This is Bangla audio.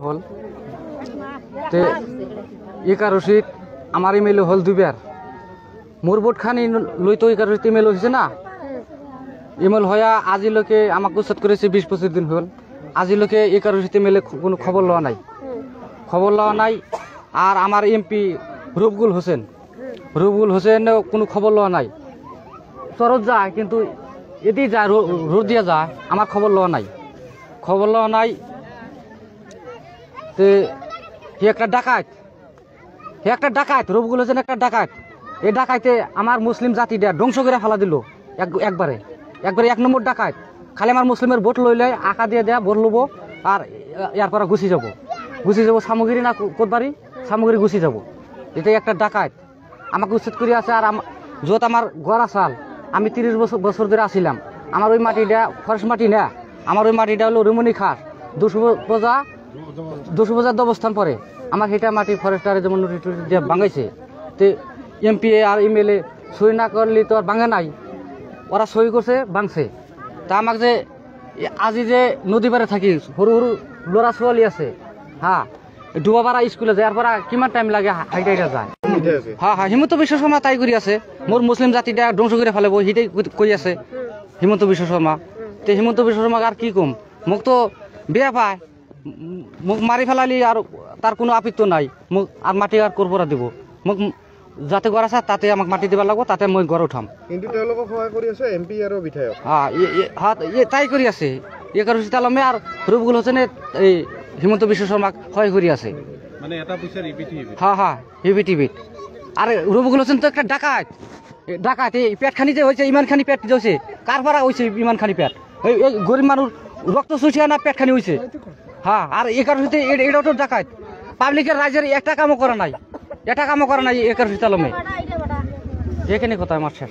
হল তে একারশিত আমার ইমেল হল দুইবার মোর ভোট খানি লই তো একারশিত ইমেল হয়েছে না। ইমেল হয়া আজিলকে আমাকে উচ্ছেদ করেছে 20-25 দিন হল। আজিলকে একারশিত ইমেলে কোনো খবর লওয়া নাই। আর আমার এমপি রুবগুল হোসেন কোনো খবর লওয়া নাই। চরত যায় কিন্তু এদি যায় রোদ দিয়া যায় আমার খবর লওয়া নাই। তে হে একটা ডাকাত রবিগুল হোসেন একটা ডাকাত। এই ডাকাইতে আমার মুসলিম জাতিটা ধ্বংস করে ফেলা দিল একবারে 1 নম্বর ডাকাত। খালি আমার মুসলিমের ভোট লইলে আঁকা দিয়ে দেয়া ভোট লব আর ইয়ার পরে গুছি যাব সামগ্রী না কোটবাড়ি সামগ্রী গুছি যাব। এটাই একটা ডাকাত আমাকে উচ্ছেদ করে আছে। আর যত আমার গড়া চাল আমি 30 বছর ধরে আসিলাম। আমার ওই মাটিটা ফরেস্ট মাটি না, আমার ওই মাটিটা হলো রিমনি খাস 200 বোঝার অবস্থান পরে আমার সেটা মাটি ফরেস্টারে যেমন নোটিশ দিয়ে ভাঙাইছে। তো এমপি আর এমএলএ সই না করলে তো আর ভাঙে নাই, ওরা সই করছে ভাঙছে। তা আমাকে যে আজি যে নদী পারে থাকি সরু লড়া ছোৱালী আছে, হ্যাঁ ডুবাপাড়া স্কুলে যায় পরা কিমান টাইম লাগে হাইটা যায়। হ্যাঁ হিমন্ত বিশ্ব শর্মা তাই কৰি আছে। মোর মুসলিম জাতিটা ধ্বংস করে ফেলাব সেইটাই কৰি আছে হিমন্ত বিশ্ব শর্মা। তো হিমন্ত বিশ্ব শর্মাক আর কি কম, মোক তো বেয়া পায়, মোক মারি ফেলালি আর তার কোনো আপত্তি নাই। মোক আর মাটি আর করপরা দিব, মোক যাতে ঘর আছে তাতে আমাক মাটি দিবা লাগবো, তাতে মই ঘর উঠাম। কিন্তু তেওঁলোকক সহায় কৰি আছে এমপি আৰু বিধায়ক। তাই কৰি আছে একারশিত আলমে আর রবিগুল হোসেনে এই হিমন্ত বিশ্ব শর্মাক সহায় কৰি আছে। মানে এটা পইচা হিবিটিভিট। আর রবিগুল হোসেন তো একটা ডাকাত এই পেট খানি যে হয়েছে ইমানখানি পেট যাচ্ছে কার পারা হয়েছে ইমানখানি পেট, এই গরিব মানুষ রক্ত চুষিয়া না পেট খানি হয়েছে। হ্যাঁ আর একারশিতে এটাও তো ডাকাত। পাবলিকের রাজ্যের একটা কামও করা নাই একারশিত আলমে। এখানে কথা আমার শেষ।